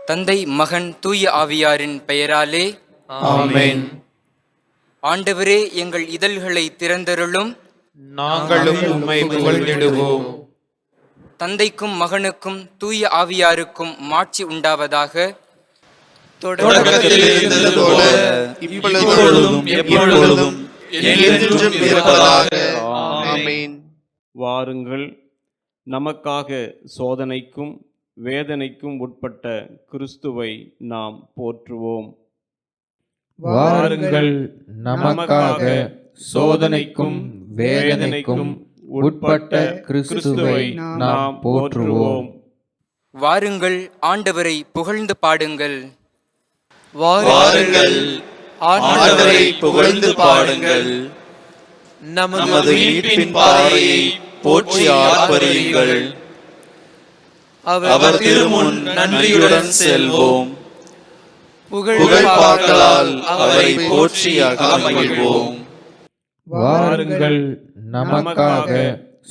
தந்தை, மகன், தூய ஆவியாரின் பெயராலே ஆமென். ஆண்டவரே, எங்கள் இதழ்களை திறந்தருளும். நாங்களும் உம்மை புகழ்ந்திடுவோம். தந்தைக்கும் மகனுக்கும் தூய ஆவியாருக்கும் மாட்சி உண்டாவதாக. தொடக்கத்தில் இருந்தது போல இப்பொழுதும் எப்பொழுதும் என்றென்றும் இருப்பதாக. ஆமென். வாருங்கள், நமக்காக சோதனைக்கும் வேதனைக்கும் உட்பட்ட கிறிஸ்துவை நாம் போற்றுவோம். வாருங்கள், நமக்காக சோதனைக்கும் வேதனைக்கும் உட்பட்ட கிறிஸ்துவை நாம் போற்றுவோம். வாருங்கள், ஆண்டவரை புகழ்ந்து பாடுங்கள். வாருங்கள், ஆண்டவரை புகழ்ந்து பாடுங்கள். நமது மீட்பின் பாறையை போற்றி ஆர்ப்பரியுங்கள். அவர் திருமுன் நன்றியுடன் செல்வோம். புகழ் பாக்களால் அவரை போற்றி அகமகிழ்வோம். வாருங்கள், நமக்காக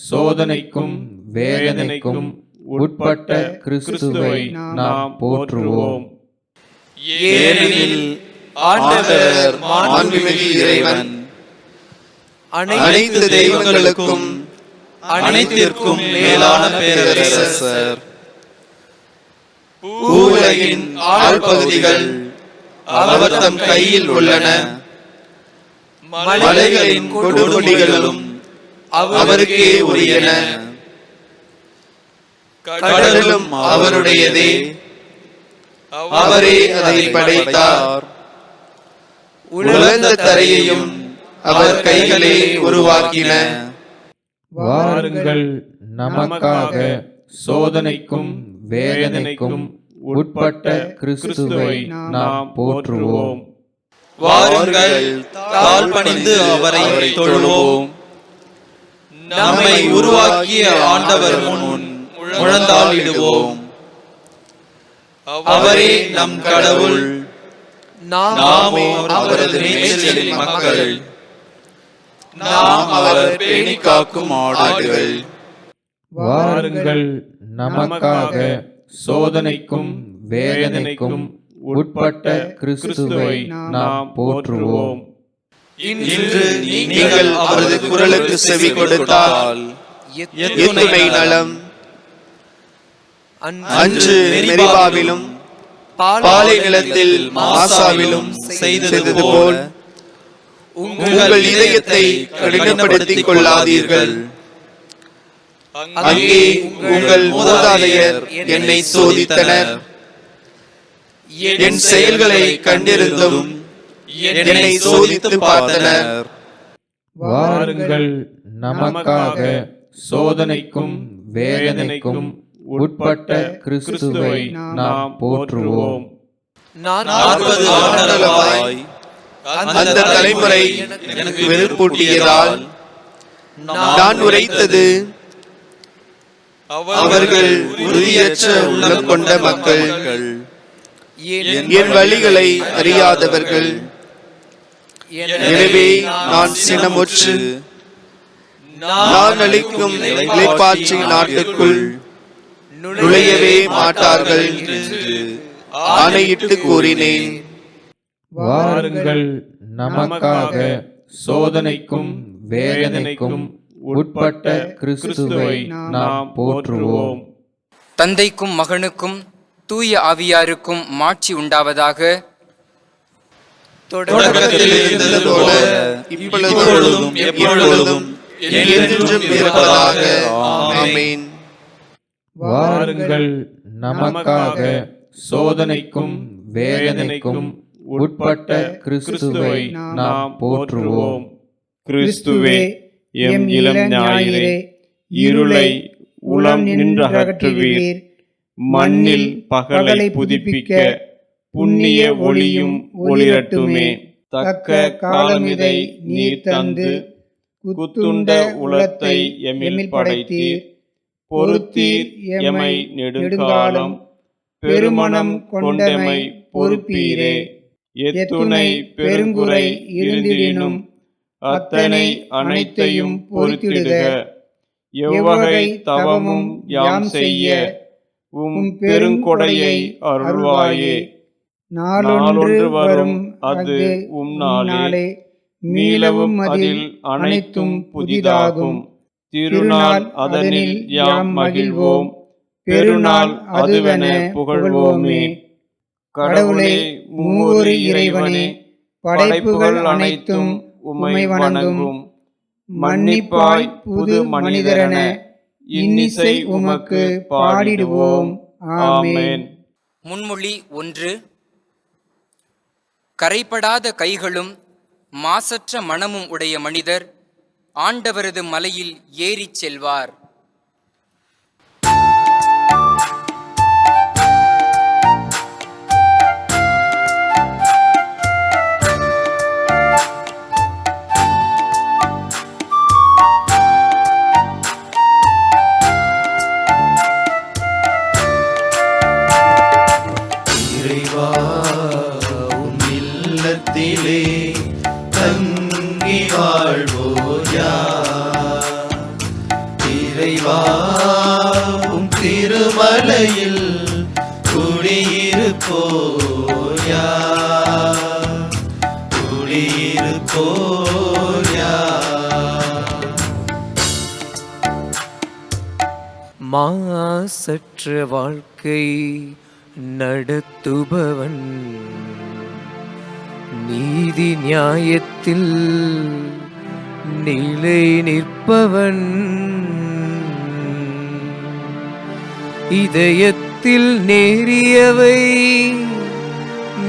சோதனைக்கும் வேதனைக்கும் உட்பட்ட கிறிஸ்துவை நாம் போற்றுவோம். ஏனெனில் ஆண்டவர் மாண்புமிகு இறைவன், அனைத்து தெய்வங்களுக்கும் அனைத்திற்கும் மேலான பேரரசர். பூவுலகின் ஆழ்பகுதிகள் அவர் தம் கையில் உள்ளன. மலைகளின் கொடுமுடிகளும் அவருக்கே உரியன. கடலும் அவருடையதே, அவரே அதை படைத்தார். உலர்ந்த தரையையும் அவர் கைகளே உருவாக்கின. வாருங்கள், நமக்காக சோதனைக்கும் வேதனைக்கும் உட்பட்ட கிறிஸ்துவை நாம் போற்றுவோம். வாருங்கள், தாழ் பணிந்து அவரை தொழுவோம். நம்மை உருவாக்கிய ஆண்டவர் முன் முழந்தாளிடுவோம். அவரே நம் கடவுள், நாமோ அவரது மேய்ச்சலின் மக்கள். நாம் அவர் பேணி காக்கும் ஆடுகள். வாருங்கள், நமக்காக சோதனைக்கும் வேதனைக்கும் உட்பட்ட கிறிஸ்துவை நாம் போற்றுவோம். இன்று நீங்கள் அவரது குரலுக்கு செவி கொடுத்தால் எத்துணை நலம். அன்று மெரிபாவிலும் பாலை நிலத்தில் மாசாவிலும் செய்தது போல் உங்கள் இதயத்தை கடினப்படுத்திக் கொள்ளாதீர்கள். அங்கே உங்கள் மூதாதையர் என்னை சோதித்தனர். என் செயல்களை கண்டிருந்தும் என்னை சோதித்து பார்த்தனர். வாருங்கள், நமக்காக சோதனைக்கும் வேதனைக்கும் உட்பட்ட கிறிஸ்துவை நாம் போற்றுவோம். 40 ஆண்டுகளாய் அந்த தலைமுறை எனக்கு வெறுப்பூட்டியதால் நான் உரைத்தது, அவர்கள் உறுதியற்ற உள்ளம் கொண்ட மக்கள், என் வழிகளை அறியாதவர்கள். எனவே நான் சினமுற்று நான் அளிக்கும் இளைப்பாற்றி நாட்டுக்குள் நுழையவே மாட்டார்கள் என்று ஆணையிட்டு கூறினேன். வாருங்கள், நமக்காக சோதனைக்கும் வேதனைக்கும் உட்பட்ட கிறிஸ்துவை நாம் போற்றுவோம். தந்தைக்கும் மகனுக்கும் தூய ஆவியாருக்கும் மாட்சி உண்டாவதாக. தொடக்கத்தில் இருந்தது போல இப்பொழுதும் எப்பொழுதும் என்றென்றும் இருப்பதாக. ஆமென். வாருங்கள், நமக்காக சோதனைக்கும் வேதனைக்கும் உட்பட்ட கிறிஸ்துவை நாம் போற்றுவோம். கிறிஸ்துவே, எம் இளம் ஞாயிறே, இருளை உளம் நின்றகற்றுவீர். மண்ணில் பகலை புதுப்பிக்க புண்ணிய ஒளியும் ஒளிரட்டுமே. தக்க காலமிதை நீர் தந்து குத்துண்ட உளத்தை எம்மில் படைத்தீர். பொறுத்தீர் எமை நெடுங்காலம், பெருமனம் கொண்டமை பொறுப்பீரே. எத்துணை பெருங்குறை இருந்திடினும் அத்தனை அனைத்தையும் பொறுத்திடுக. எவ்வகை தவமும் யாம் செய்ய உம் பெருங்கொடையை அருள்வாயே. நாளொன்று வரும் அது உம் நாளே, மீளவும் அதில் அனைத்தும் புதிதாகும். திருநாள் அதனில் யாம் மகிழ்வோம், பெருநாள் அதுவென புகழ்வோமே. கடவுளே, மூவொரு இறைவனே, படைப்புகள் அனைத்தும் உம்மை வணங்கும். மன்னிப்பாய் புது மனிதரென இன்னிசை உமக்கு பாடிடுவோம். ஆமென். முன்மொழி 1. கரைபடாத கைகளும் மாசற்ற மனமும் உடைய மனிதர் ஆண்டவரது மலையில் ஏறிச் செல்வார். இறைவா, உம் இல்லத்திலே தங்கி வாழ்வோர் யார்? இறைவா, உம் திருமலையில் குடியிருப்போர் யார்? குடியிருப்போர் யார்? மாசற்ற வாழ்க்கை நடத்துபவன், நீதி நியாயத்தில் நிலை நிற்பவன், இதயத்தில் நேரியவை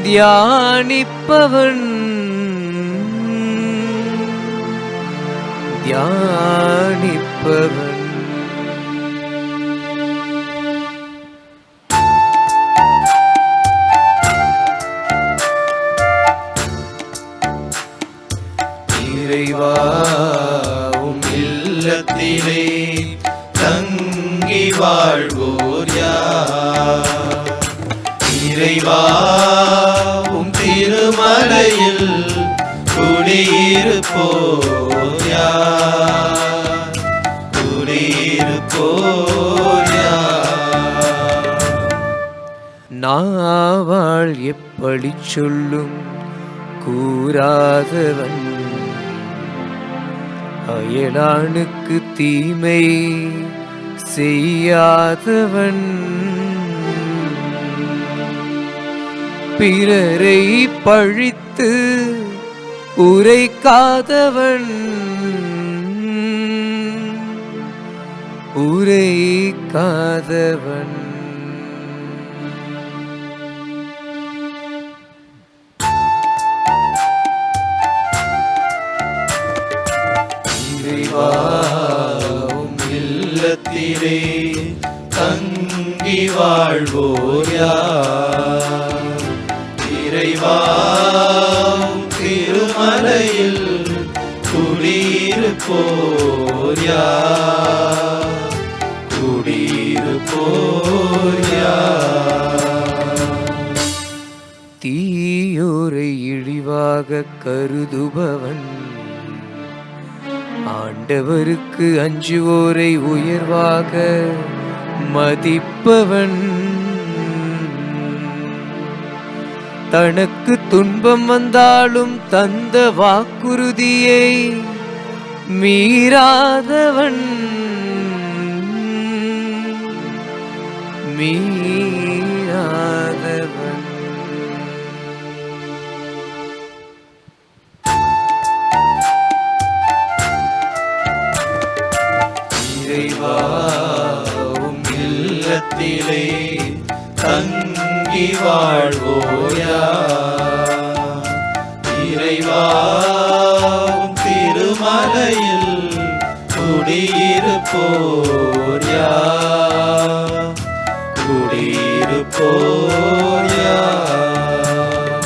தியானிப்பவன், தியானிப்பவன். இறைவா, உம் இல்லத்திலே தங்கி வாழ்வோர் யார்? இறைவா, உம் திருமலையில் குடியிருப்போர் யார்? குடியிருப்போர் யார்? நாவால் எப்படி சொல்லும் கூறாதவன், அயலானுக்கு தீமை செய்யாதவன், பிறரை பழித்து உரைக்காதவன், உரைக்காதவன். இறைவா, உம் இல்லத்திலே தங்கி வாழ்வோர் யார்? இறைவா, உம் திருமலையில் குடியிருப்போர் யார்? குடியிருப்போர் யார்? தீயோரை இழிவாக கருதுபவன், ஆண்டவருக்கு அஞ்சுவோரை உயர்வாக மதிப்பவன், தனக்கு துன்பம் வந்தாலும் தந்த வாக்குறுதியை மீறாதவன், மீறாதவன். இறைவா, உம் இல்லத்திலே தங்கி வாழ்வோர் யார்? இறைவா, உம் திருமலையில் குடியிருப்போர் யார்? குடியிருப்போர் யார்?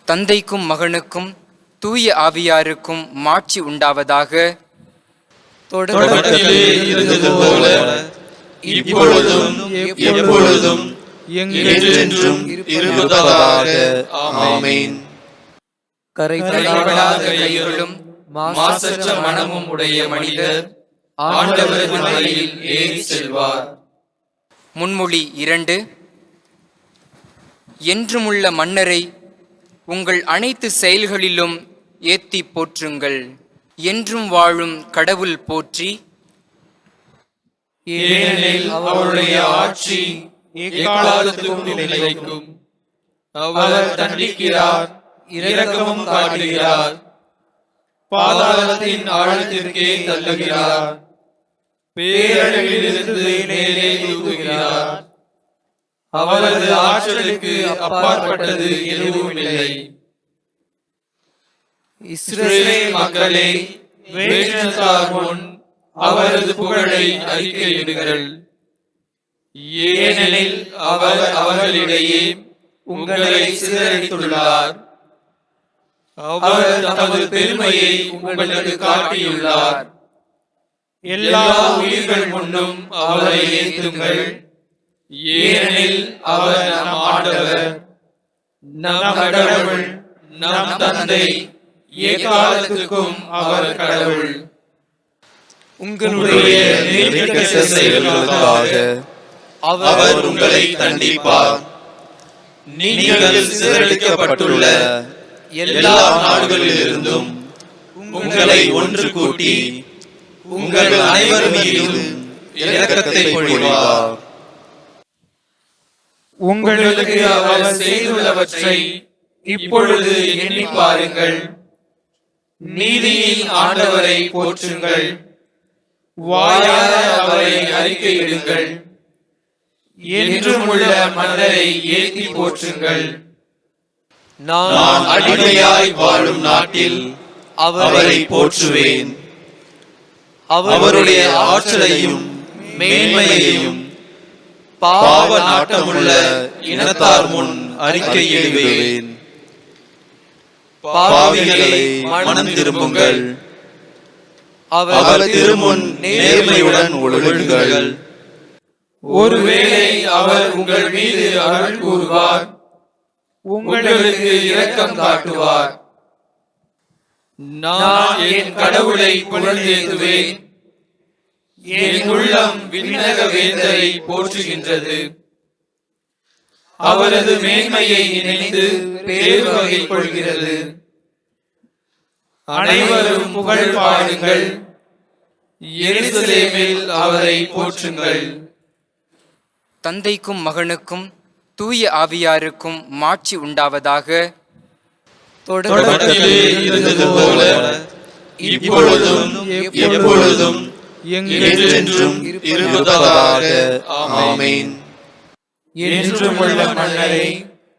தந்தைக்கும் மகனுக்கும் தூய ஆவியாருக்கும் மாட்சி உண்டாவதாக. தொடக்கத்திலே இருந்தது போல இப்பொழுதும் எப்பொழுதும் என்றென்றும் இருப்பதாக. ஆமென். கரைபடாத கைகளும் மாசற்ற மனமும் உடைய மனிதர் ஆண்டவரது மலையில் ஏறி செல்வார். முன்மொழி 2. என்றுமுள்ள மன்னரை உங்கள் அனைத்து செயல்களிலும் ஏத்தி போற்றுங்கள். என்றும் வாழும் கடவுள் போற்றி. ஏனெனில் அவருடைய ஆட்சி எக்காலத்துக்கும் நிலைக்கும். அவர் தண்டிக்கிறார், இரக்கமும் காட்டுகிறார், பாதாளத்தின் ஆழத்திற்கே தள்ளுகிறார், பேரழிவிலிருந்து மேலே தூக்குகிறார். அவரது ஆற்றலுக்கு அப்பாற்பட்டது எதுவும் இல்லை. இஸ்ரவேல் மக்களே, வேற்றத்தார் முன் அவரது புகழை அறிக்கையிடுங்கள். ஏனெனில் அவர் அவர்களிடையே உங்களை சிதறடித்துள்ளார். அவர் தமது பெருமையை உங்களுக்கு காட்டியுள்ளார். எல்லா உயிர்கள் முன்னும் அவரை ஏற்றுங்கள். ஏனெனில் அவர் நம் ஆண்டவர், நம் கடவுள், நம் தந்தை, எக்காலத்துக்கும் அவர் கடவுள். உங்களுடைய நெருக்கடியான செயல்களுக்காக அவர் உங்களை தண்டிப்பார். நீங்கள் சிதறடிக்கப்பட்டுள்ள எல்லா நாடுகளிலிருந்தும் உங்களை ஒன்று கூட்டி உங்கள் அனைவர் மீதும் இரக்கத்தை பொழிவார். உங்களுக்கு அவர் செய்துள்ளவற்றை இப்பொழுது எண்ணி பாருங்கள். நீதியின் ஆண்டவரை போற்றுங்கள். வாயார அவரை அறிக்கையிடுங்கள். என்றும் உள்ள மன்னரை ஏத்தி போற்றுங்கள். நான் அடிமையாய் வாழும் நாட்டில் அவரை போற்றுவேன். அவருடைய ஆற்றலையும் மேன்மையையும் பாவ நாட்டமுள்ள இனத்தார் முன் அறிக்கையிடுவேன். பாவிகளை மனம் திரும்புங்கள். அவர் திருமுன் நேர்மையுடன் ஒழுகுங்கள். ஒருவேளை அவர் உங்கள் மீது அருள் கூறுவார், உங்களுக்கு இரக்கம் காட்டுவார். நான் என் கடவுளை புகழ்ந்தேத்துவேன். என் உள்ளம் விண்ணக வேந்தரை போற்றுகின்றது. அவரது மேன்மையை நினைந்து பேருவகை கொள்கிறது. அனைவரும் புகழ் பாடுங்கள். எருசலேமில் அவரை போற்றுங்கள். தந்தைக்கும் மகனுக்கும் தூய ஆவியாருக்கும் மாட்சி உண்டாவதாக. தொடக்கத்திலே இருந்தது போல இப்பொழுதும் எப்பொழுதும் என்றென்றும் இருப்பதாக. ஆமென். என்றும் உள்ள மன்னரை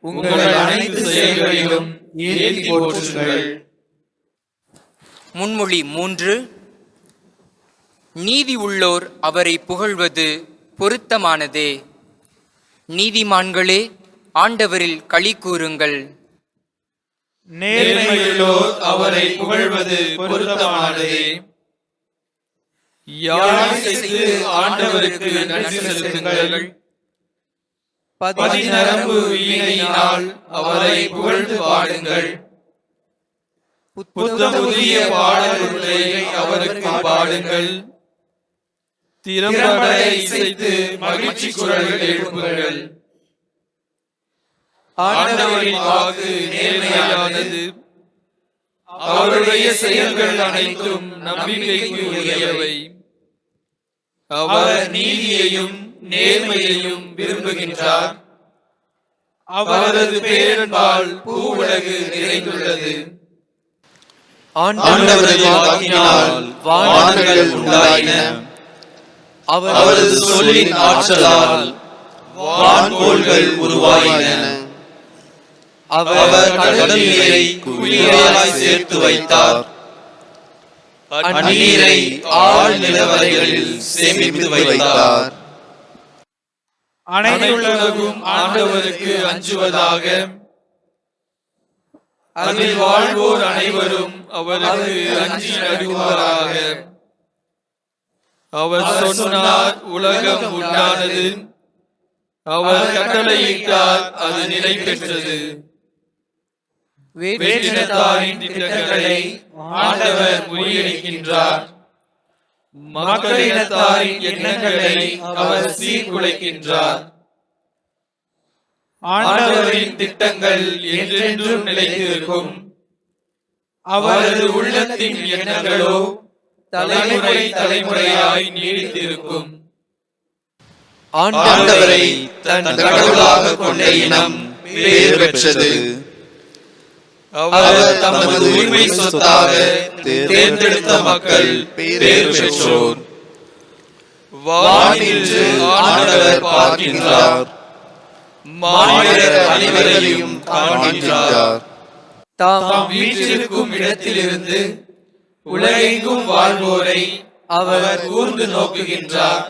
உங்கள் அனைத்து செயல்களிலும் ஏத்தி போற்றுங்கள். முன்மொழி 3. நீதி உள்ளோர் அவரை புகழ்வது பொருத்தமானதே. நீதிமான்களே, ஆண்டவரில் களி கூறுங்கள். நேர்மையுள்ளோர் அவரை புகழ்வது பொருத்தமானதே. யாழ் இசைத்து ஆண்டவருக்கு நன்றி செலுத்துங்கள். பதிநரம்பு வீணையினால் அவரை புகழ்ந்து பாடுங்கள். புதிய பாடல்களை அவருக்கு பாடுங்கள். திறம்பட இசைத்து மகிழ்ச்சி குரல்கள் எழுப்புங்கள். ஆண்டவரின் வாக்கு நேர்மையானது. அவருடைய செயல்கள் அனைத்தும் நம்பிக்கைக்கு உரியவை. அவர் நீதியையும் நேர்மையையும் விரும்புகின்றார். அவரது பேரன்பால் பூவுலகு நிறைந்துள்ளது. ஆண்டவரது வாக்கினால் வானங்கள் உண்டாயின. அவரது சொல்லின் ஆற்றலால் வான்கோள்கள் உருவாயின. அவர் கடல் நீரை குளிராய் சேர்த்து வைத்தார். அந்நீரை ஆழ் நிலவரைகளில் சேமித்து வைத்தார். அனைத்துலகும் ஆண்டவருக்கு அஞ்சுவதாக. அதில் வாழ்வோர் அனைவரும் அவருக்கு அஞ்சி நடுவாராக. அவர் சொன்னார், உலகம் உண்டானது. அவர் கட்டளையிட்டார், அது நிலை பெற்றது. வேற்றினத்தாரின் திட்டங்களை ஆண்டவர் முறியடிக்கின்றார். மக்களினத்தாரின் எண்ணங்களை அவர் சீர்குலைக்கின்றார். ஆண்டவரின் திட்டங்கள் என்றென்றும் நிலைத்திருக்கும். அவரது உள்ளத்தின் எண்ணங்களோ தலைமுறை தலைமுறையாய் நீடித்திருக்கும். ஆண்டவரை தன் கடவுளாக கொண்ட இனம் பேர் பெற்றது. அவர் தமது உரிமை சொத்தாக தேர்ந்தெடுத்த மக்கள் பேர் பெற்றோர். வானின்று ஆண்டவர் பார்க்கின்றார், மாநிலர் அனைவரையும் காண்கின்றார். தாம் வீற்றிருக்கும் இடத்திலிருந்து உலகெங்கும் வாழ்வோரை அவர் கூர்ந்து நோக்குகின்றார்.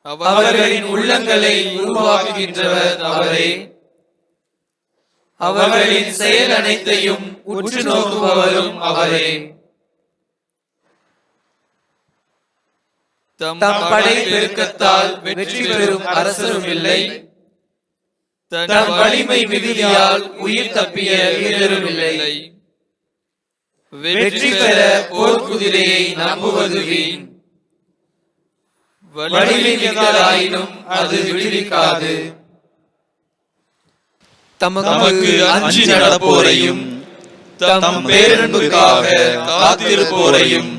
அவர்களின் உள்ளங்களை உருவாக்குகின்றவர் அவரே. அவர்களின் செயல் அனைத்தையும் உற்று நோக்குபவரும் அவரே. தம் படை பெருக்கத்தால் வெற்றி பெறும் அரசரும் இல்லை, தம் வலிமை மிகுதியால் உயிர் தப்பிய வீரரும் இல்லை. வெற்றி பெற போர்க்குதிரையை நம்புவது வீண். வலிமை மிக்கதாயினும் அது விடுவிக்காது. தமக்கு அஞ்சி நடப்போரையும் தம் பேரன்புக்காக காத்திருப்போரையும்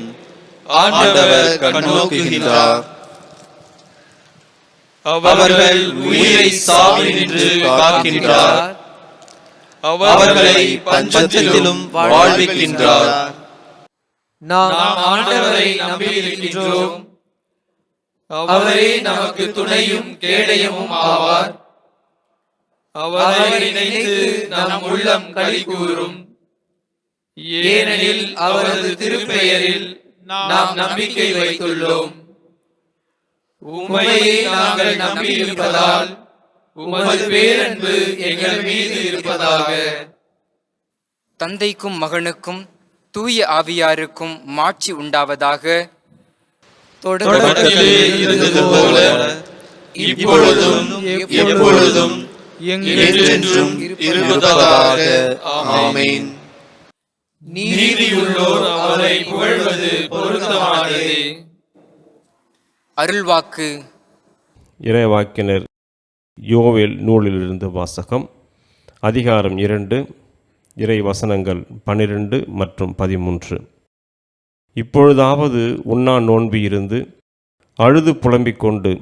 ஆண்டவர் கண்ணோக்குகின்றார். அவர்கள் உயிரை சாவினின்று காக்கின்றார். அவர்களை பஞ்சத்திலும் வாழ்விக்கின்றார். நாம் ஆண்டவரை நம்பியிருக்கின்றோம். அவரே நமக்கு துணையும் கேடயமும் ஆவார். அவரை நினைத்து நம் உள்ளம் களி கூறும். ஏனெனில் அவரது திருப்பெயரில் நாம் நம்பிக்கை வைத்துள்ளோம். உம்மையே நாங்கள் நம்பியிருப்பதால் உமது பேரன்பு எங்கள் மீது இருப்பதாக. தந்தைக்கும் மகனுக்கும் தூய ஆவியாருக்கும் மாட்சி உண்டாவதாக. தொடக்கத்திலே இருந்தது போல இப்பொழுதும் எப்பொழுதும் என்றென்றும் இருப்பதாக. ஆமென். நீதியுள்ளோர் அவரை புகழ்வது பொருத்தமானதே. அருள்வாக்கு. இறைவாக்கினர் யோவேல் நூலிலிருந்து வாசகம். அதிகாரம் 2, இறை வசனங்கள் 12 மற்றும் 13. இப்பொழுதாவது உண்ணா நோன்பு இருந்து அழுது புலம்பிக் கொண்டு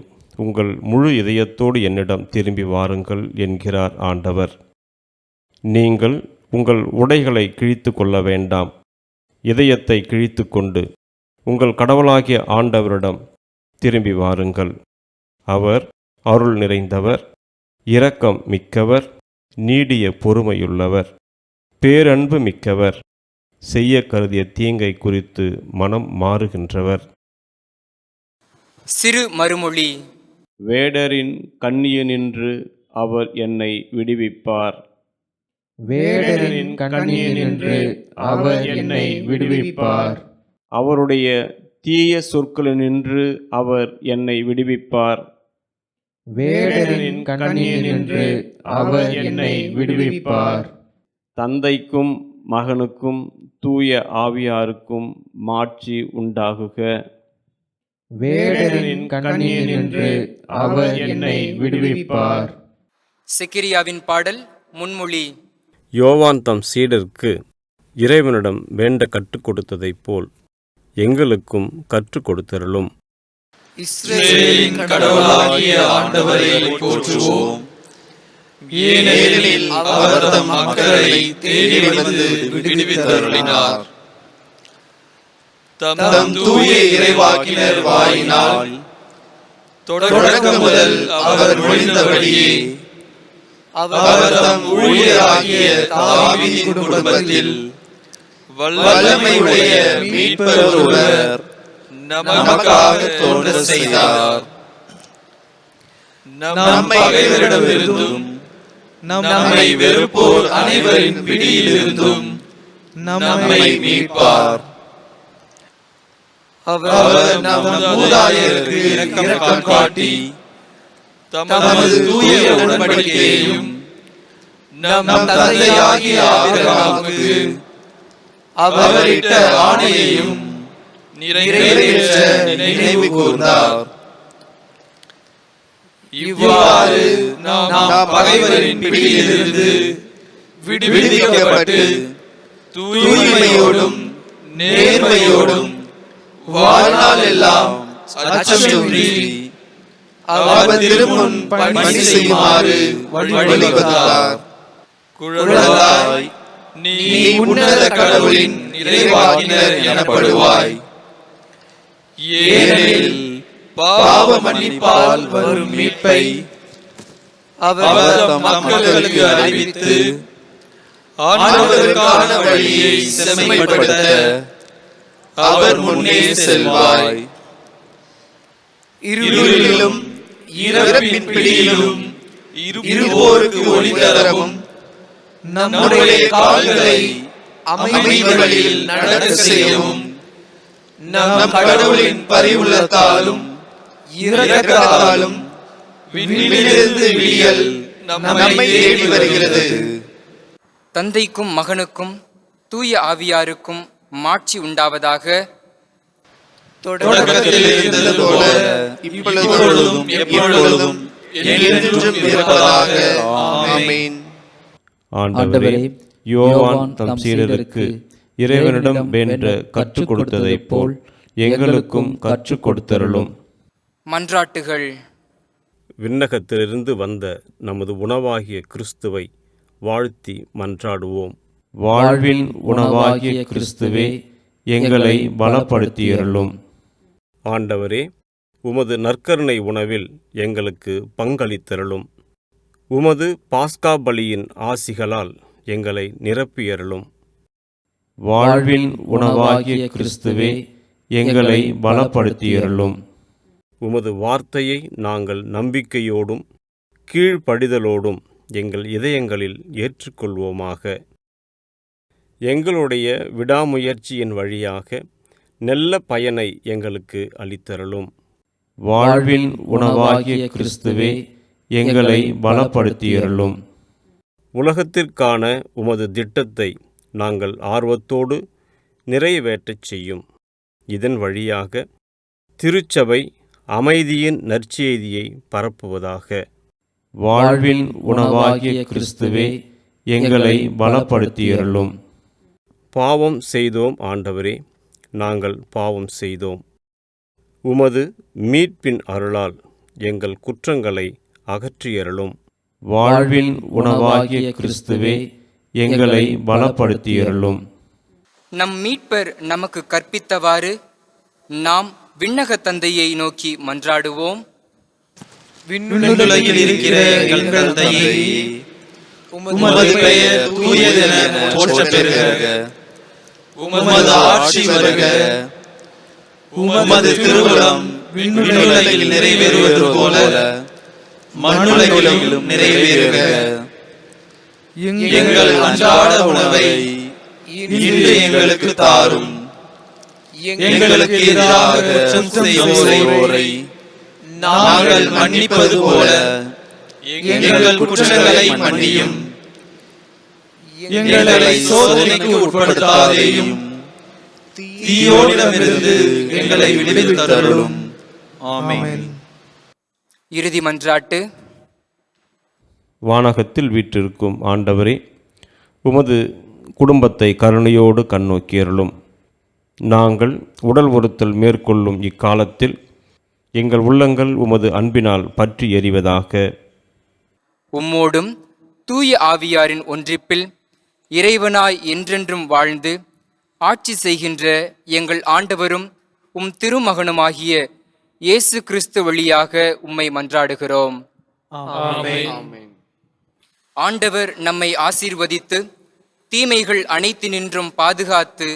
உங்கள் முழு இதயத்தோடு என்னிடம் திரும்பி வாருங்கள் என்கிறார் ஆண்டவர். நீங்கள் உங்கள் உடைகளை கிழித்து கொள்ள வேண்டாம். இதயத்தை கிழித்து கொண்டு உங்கள் கடவுளாகிய ஆண்டவரிடம் திரும்பி வாருங்கள். அவர் அருள் நிறைந்தவர், இரக்கம் மிக்கவர், நீடிய பொறுமையுள்ளவர், பேரன்பு மிக்கவர், செய்ய கருதிய தீங்கை குறித்து மனம் மாறுகின்றவர். சிறு மறுமொழி. வேடரின் கண்ணியனின்று அவர் என்னை விடுவிப்பார். வேடரின் கண்ணியனின்று அவர் என்னை விடுவிப்பார். அவருடைய தீய சொற்களினின்று அவர் என்னை விடுவிப்பார். வேடரின் கண்ணியனின்று அவர் என்னை விடுவிப்பார். தந்தைக்கும் மகனுக்கும் தூய ஆவியாருக்கும் மாட்சி உண்டாகுக. வேடரின் கண்ணியனின்று அவர் என்னை விடுவிப்பார். செக்கிரியாவின் பாடல் முன்மொழி. யோவான் தம் சீடருக்கு இறைவனிடம் வேண்ட கற்றுக் கொடுத்ததைப் போல் எங்களுக்கும் கற்றுக் கொடுத்தருளும். இஸ்ரவேலின் கடவுளாகிய ஆண்டவரை போற்றுவோம். ஏனெனில் அவர் தம் மக்களை தேடி வந்து விடுவித்தருளினார். தம் தூய இறைவாக்கினர் வாயினால் தொடக்கம் முதல் அவர் மொழிந்தபடியே அவர் தம் ஊழியராகிய தாவீதின் குடும்பத்தில் வல்லமையுடைய மீட்பர் ஒருவர் நமக்காக தோன்ற செய்தார். நம் பகைவரிடமிருந்தும் நம்மை வெறுப்போர் அனைவரின் பிடியிலிருந்தும் நம்மை மீட்பார். அவர் நம் மூதாதையருக்கு இரக்கம் காட்டி தமது தூய உடன்படிக்கையையும் நம் தந்தையாகிய ஆபிரகாமுக்கு அவரிட்ட ஆணையையும் நிறைவேற்ற நினைவு கூர்ந்தார். இவ்வாறு நாம் பகைவரின் பிடியிலிருந்து விடுவிக்கப்பட்டு தூய்மையோடும் நேர்மையோடும் வாழ்நாள் எல்லாம் அச்சமின்றி அவர் திருமுன் பணி செய்யுமாறு வழிவகுத்தார். குழந்தாய், நீ உன்னத கடவுளின் இறைவாக்கினர் எனப்படுவாய். ஏனெனில் பாவ மன்னிப்பால் வரும் மீட்பை அவர் தம் மக்களுக்கு அறிவித்து ஆண்டவருக்கான வழியை செம்மைப்படுத்த அவர் முன்னே செல்வாய். இருளிலும் இறப்பின் பிடியிலும் இருப்போருக்கு ஒளி தரவும் நம்முடைய கால்களை அமைதி வழியில் நடக்க செய்யவும் நம் கடவுளின் பரிவுள்ளத்தாலும் இரக்கத்தாலும் விண்ணிலிருந்து விடியல் நம்மை தேடி வருகிறது. தந்தைக்கும் மகனுக்கும் தூய ஆவியாருக்கும் மாட்சி உண்டாவதாக. தொடக்கத்தில் இருந்தது போல இப்பொழுதும் எப்பொழுதும் என்றென்றும் இருப்பதாக. ஆமென். ஆண்டவரே, யோவான் தம் சீடருக்கு இறைவனிடம் வேண்ட கற்றுக் கொடுத்ததைப் போல் எங்களுக்கும் கற்றுக் கொடுத்தருளும். மன்றாட்டுகள். விண்ணகத்திலிருந்து வந்த நமது உணவாகிய கிறிஸ்துவை வாழ்த்தி மன்றாடுவோம். வாழ்வின் உணவாகிய கிறிஸ்துவே, எங்களை பலப்படுத்தியருளும். ஆண்டவரே, உமது நற்கருணை உணவில் எங்களுக்கு பங்களித்தருளும். உமது பாஸ்கா பலியின் ஆசிகளால் எங்களை நிரப்பியருளும். வாழ்வின் உணவாகிய கிறிஸ்துவே, எங்களை பலப்படுத்தியருளும். உமது வார்த்தையை நாங்கள் நம்பிக்கையோடும் கீழ்ப்படிதலோடும் எங்கள் இதயங்களில் ஏற்றுக்கொள்வோமாக. எங்களுடைய விடாமுயற்சியின் வழியாக நல்ல பயனை எங்களுக்கு அளித்தருளும். வாழ்வின் உணவாகிய கிறிஸ்துவே, எங்களை பலப்படுத்தியருளும். உலகத்திற்கான உமது திட்டத்தை நாங்கள் ஆர்வத்தோடு நிறைவேற்றச் செய்யும். இதன் வழியாக திருச்சபை அமைதியின் நற்செய்தியை பரப்புவதாக. வாழ்வின் உணவாகிய கிறிஸ்துவே, எங்களை பலப்படுத்தியருளும். பாவம் செய்தோம் ஆண்டவரே, நாங்கள் பாவம் செய்தோம். உமது மீட்பின் அருளால் எங்கள் குற்றங்களை அகற்றியருளும். வாழ்வின் உணவாகிய கிறிஸ்துவே, எங்களை பலப்படுத்தியருளும். நம் மீட்பர் நமக்கு கற்பித்தவாறு நாம் விண்ணக தந்தையை நோக்கி மன்றாடுவோம். விண்ணுலகில் இருக்கிற எங்கள் தந்தையே, உமது பெயர் தூயதென போற்றப் பெறுக. உமது ஆட்சி வருக. உமது திருவுளம் விண்ணுலகில் நிறைவேறுவது போல மண்ணுலகிலும் நிறைவேறுக. எங்கள் அன்றாட உணவை இன்று எங்களுக்கு தாரும். எங்களுக்கு எதிராக குற்றம் செய்வோரை நாங்கள் மன்னிப்பது போல எங்கள் குற்றங்களை மன்னியும். எங்களை சோதனைக்கு உட்படுத்தாதேயும், தீயோனிடமிருந்து எங்களை விடுவித்தருளும். ஆமென். இறுதி மன்றாட்டு. வானகத்தில் வீற்றிருக்கும் ஆண்டவரே, உமது குடும்பத்தை கருணையோடு கண்ணோக்கியருளும். நாங்கள் உடல் ஒருத்தல் மேற்கொள்ளும் இக்காலத்தில் எங்கள் உள்ளங்கள் உமது அன்பினால் பற்றி எறிவதாக. உம்மோடும் தூய ஆவியாரின் ஒன்றிப்பில் இறைவனாய் என்றென்றும் வாழ்ந்து ஆட்சி செய்கின்ற எங்கள் ஆண்டவரும் உம் திருமகனுமாகிய இயேசு கிறிஸ்து வழியாக உம்மை மன்றாடுகிறோம். ஆண்டவர் நம்மை ஆசீர்வதித்து தீமைகள் அனைத்தினின்றும் பாதுகாத்து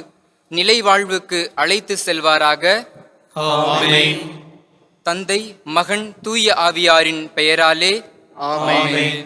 நிலை வாழ்வுக்கு அழைத்து செல்வாராக. தந்தை, மகன், தூய ஆவியாரின் பெயராலே. ஆமென்.